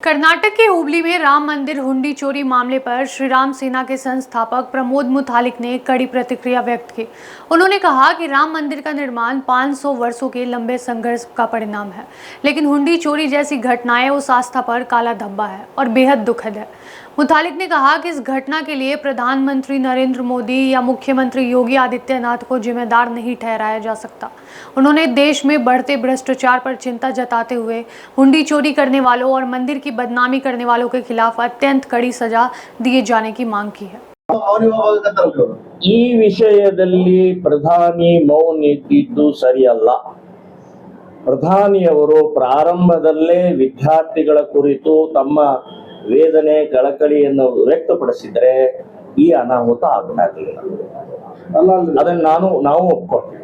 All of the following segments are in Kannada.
कर्नाटक के हुबली में राम मंदिर हुंडी चोरी मामले पर श्री राम सेना के संस्थापक प्रमोद मुतालिक ने कड़ी प्रतिक्रिया व्यक्त की। उन्होंने कहा कि राम मंदिर का निर्माण 500 वर्षों के लंबे संघर्ष का परिणाम है, लेकिन हुंडी चोरी जैसी घटनाएं उस आस्था पर काला धब्बा है और बेहद दुखद है। मुतालिक ने कहा कि इस घटना के लिए प्रधानमंत्री नरेंद्र मोदी या मुख्यमंत्री योगी आदित्यनाथ को जिम्मेदार नहीं ठहराया जा सकता। उन्होंने देश में बढ़ते भ्रष्टाचार पर चिंता जताते हुए हुंडी चोरी करने वालों और मंदिर की बदनामी करने वालों के खिलाफ अत्यंत कड़ी सजा दिए जाने की मांग की है। ಈ ವಿಷಯದಲ್ಲಿ ಪ್ರಧಾನಿ ಮೌನ ಇದ್ದಿದ್ದು ಸರಿಯಲ್ಲ. ಪ್ರಧಾನಿಯವರು ಪ್ರಾರಂಭದಲ್ಲೇ ವಿದ್ಯಾರ್ಥಿಗಳ ಕುರಿತು ತಮ್ಮ ವೇದನೆ ಕಳಕಳಿಯನ್ನು ವ್ಯಕ್ತಪಡಿಸಿದರೆ ಈ ಅನಾಹುತ ಆಗಬೇಕಾಗಿಲ್ಲ. ಅದನ್ನು ನಾವು ಒಪ್ಕೊಳ್ತೀವಿ.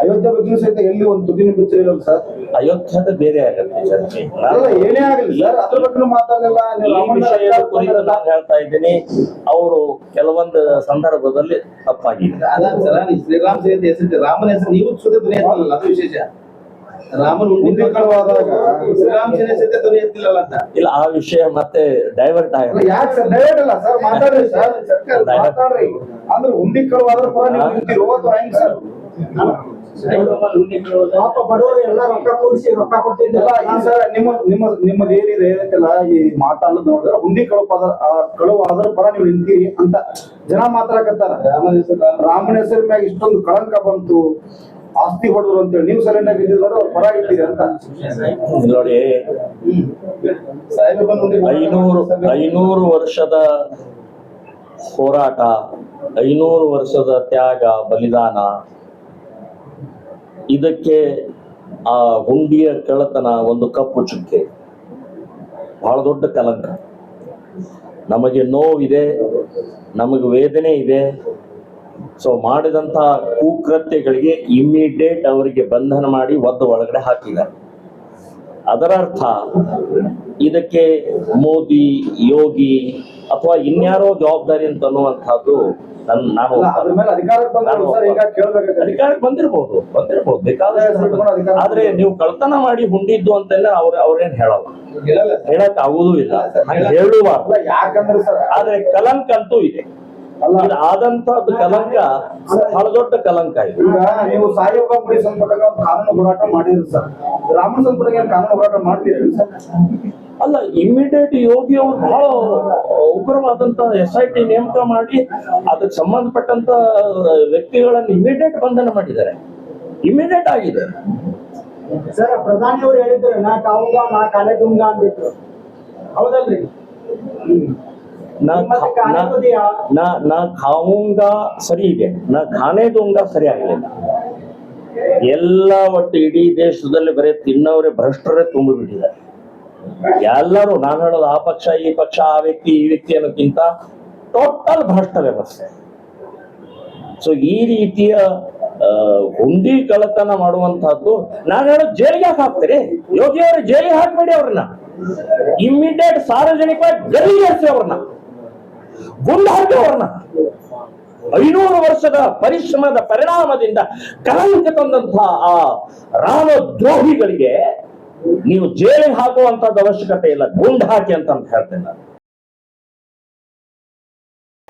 ಅಯೋಧ್ಯೆ ಬಗ್ಗೆ ಸಹಿತ ಎಲ್ಲಿ ಒಂದು ತುದಿನ ಬಿಚ್ಚ ಇರಲ್ಲ ಸರ್. ಅಯೋಧ್ಯದ ಬೇರೆ ಆಗುತ್ತೆ ಚರ್ಚೆ. ಏನೇ ಆಗಲಿ ಸರ್, ಅದ್ರ ಬಗ್ಗೆ ಮಾತಾಡಲ್ಲ. ಈ ವಿಷಯದ ಕುರಿತು ನಾನು ಹೇಳ್ತಾ ಇದ್ದೀನಿ, ಅವರು ಕೆಲವೊಂದು ಸಂದರ್ಭದಲ್ಲಿ ತಪ್ಪಾಗಿದೆ. ಶ್ರೀರಾಮ್ ಸೇನೆ ಹೆಸರು ರಾಮನ ಹೆಸರು ನೀವು ಸುದ್ದಿ ಧ್ವನಿ ಎತ್ತಲ್ಲ, ಅದು ವಿಶೇಷ. ರಾಮನ ಹುಂಡಿ ಕಳವಾದಾಗ ಶ್ರೀರಾಮ್ ಸೇನೆ ಸಹಿತ ಧ್ವನಿ ಎತ್ತಿಲ್ಲ ಅಂತ. ಇಲ್ಲ, ಆ ವಿಷಯ ಮತ್ತೆ ಡೈವರ್ಟ್ ಆಗಲ್ಲ. ಯಾಕೆ ಸರ್ ಡೈವರ್ಟ್ ಅಲ್ಲ ಸರ್, ಮಾತಾಡ್ರಿ ಸರ್, ಸರ್ಕಾರ ಮಾತಾಡ್ರಿ. ಅಂದ್ರೆ ಹುಂಡಿ ಕಳವಾದ್ರ ಪರ ನೀವು ನಿಂತಿರೋ ಅಥವಾ ಹೆಂಗ್ ಸರ್? ನಿಮ್ಮದು ಏನಿದೆ ಈ ಮಾತಾಡೋದು ನೋಡಿದ್ರೆ ಹುಂಡಿ ಕಳುವಾದ್ರ ಪರ ನೀವು ನಿಂತೀರಿ ಅಂತ ಜನ ಮಾತಾಡಕತ್ತಾರ. ರಾಮನ ಹೆಸರ ಮ್ಯಾಗ ಇಷ್ಟೊಂದು ಕಳಂಕ ಬಂತು, ಆಸ್ತಿ ಹೊಡೆದ್ರು ಅಂತೇಳಿ ನೀವು ಸೈಲೆಂಟ್ ಆಗಿ ಇದ್ದೀರಿ ನೋಡಿ, ಅವ್ರು ಪರ ಇದ್ದೀರಿ ಅಂತ ನೋಡಿ. 500 ವರ್ಷದ ಹೋರಾಟ, 500 ವರ್ಷದ ತ್ಯಾಗ ಬಲಿದಾನ, ಇದಕ್ಕೆ ಆ ಹುಂಡಿಯ ಕಳ್ಳತನ ಒಂದು ಕಪ್ಪು ಚುಕ್ಕೆ, ಬಹಳ ದೊಡ್ಡ ಕಲಂಕ. ನಮಗೆ ನೋವಿದೆ, ನಮಗೆ ವೇದನೆ ಇದೆ. ಸೊ ಮಾಡಿದಂಥ ಕುಕೃತ್ಯಗಳಿಗೆ ಇಮ್ಮಿಡಿಯೇಟ್ ಅವರಿಗೆ ಬಂಧನ ಮಾಡಿ ಒದ್ದು ಒಳಗಡೆ ಹಾಕಿದ್ದಾರೆ. ಅದರ ಅರ್ಥ ಇದಕ್ಕೆ ಮೋದಿ, ಯೋಗಿ ಅಥವಾ ಇನ್ಯಾರೋ ಜವಾಬ್ದಾರಿ ಅಂತ ಅನ್ನುವಂಥದ್ದು ನಾನು ಅಧಿಕಾರಕ್ಕೆ ಬಂದಿರಬಹುದು ಬೇಕಾದ. ಆದ್ರೆ ನೀವು ಕಳ್ತನ ಮಾಡಿ ಹುಂಡಿದ್ದು ಅಂತೆಲ್ಲ ಅವ್ರೇನ್ ಹೇಳಲ್ಲ, ಹೇಳಕ್ ಆಗುದೂ ಇಲ್ಲ, ಹೇಳುವ. ಆದ್ರೆ ಕಲಂಕ ಅಂತೂ ಇದೆ. ಆದಂತದ್ದು ಕಲಂಕ ಬಹಳ ದೊಡ್ಡ ಕಲಂಕ ಇದೆ. ಈಗ ನೀವು ಸಾಯಿಬಾಬಾ ಗುಡಿ ಸಂಪರ್ಕ ಕಾನೂನು ಹೋರಾಟ ಮಾಡಿದ್ರಿ ಸರ್, ರಾಮನ ಸಂಪರ್ಕ ಕಾನೂನು ಹೋರಾಟ ಮಾಡ್ತೀರಿ ಸರ್? ಅಲ್ಲ, ಇಮಿಡಿಯೇಟ್ ಯೋಗಿ ಅವರು ಬಹಳ ಉಗ್ರವಾದಂತ SIT ನೇಮಕ ಮಾಡಿ ಅದಕ್ಕೆ ಸಂಬಂಧಪಟ್ಟಂತ ವ್ಯಕ್ತಿಗಳನ್ನು ಇಮಿಡಿಯೇಟ್ ಬಂಧನ ಮಾಡಿದ್ದಾರೆ. ಇಮಿಡಿಯೇಟ್ ಆಗಿದೆ ಸರ್. ಪ್ರಧಾನಿ ಅವರು ಹೇಳಿದ್ರು ನಾ ಕಾವುಂಗ ನಾ ಕಾಲೆ ದುಂಗ ಅಂದಿದ್ರು, ಹೌದಲ್ರಿ? ನಾ ಖಾವುಂಗ ಸರಿ ಇದೆ, ನಾ ಖಾನೆ ದೂಂಗ ಸರಿ ಆಗಲಿಲ್ಲ. ಎಲ್ಲ ಒಟ್ಟು ಇಡೀ ದೇಶದಲ್ಲಿ ಬರೀ ತಿನ್ನೋರೆ ಭ್ರಷ್ಟರೇ ತುಂಬಿಬಿಟ್ಟಿದ್ದಾರೆ. ಎಲ್ಲರೂ, ನಾನು ಹೇಳೋದು ಆ ಪಕ್ಷ ಈ ಪಕ್ಷ, ಆ ವ್ಯಕ್ತಿ ಈ ವ್ಯಕ್ತಿ ಅನ್ನೋಕ್ಕಿಂತ ಟೋಟಲ್ ಭ್ರಷ್ಟ ವ್ಯವಸ್ಥೆ. ಸೊ ಈ ರೀತಿಯ ಹುಂಡಿ ಕಳ್ಳತನ ಮಾಡುವಂತಹದ್ದು, ನಾನು ಹೇಳೋದು ಜೈಲಿಗೆ ಹಾಕ್ತೀರಿ. ಯೋಗಿ ಅವರು ಜೈಲಿಗೆ ಹಾಕ್ಬೇಡಿ, ಅವ್ರನ್ನ ಇಮ್ಮಿಡಿಯೇಟ್ ಸಾರ್ವಜನಿಕವಾಗಿ ಗಲ್ಲಿಗೇರಿಸಿ, ಅವ್ರನ್ನ ಗುಂಡು ಹಾಕಿ, ಅವ್ರನ್ನ 500 ವರ್ಷದ ಪರಿಶ್ರಮದ ಪರಿಣಾಮದಿಂದ ಕಲಂಕ ತಂದಂತಹ ಆ ರಾಮ ದ್ರೋಹಿಗಳಿಗೆ ನೀವು ಜೈಲಿಗೆ ಹಾಕುವಂತದ್ದು ಅವಶ್ಯಕತೆ ಇಲ್ಲ, ಗುಂಡು ಹಾಕಿ ಅಂತ ಹೇಳ್ತೇನೆ ನಾನು.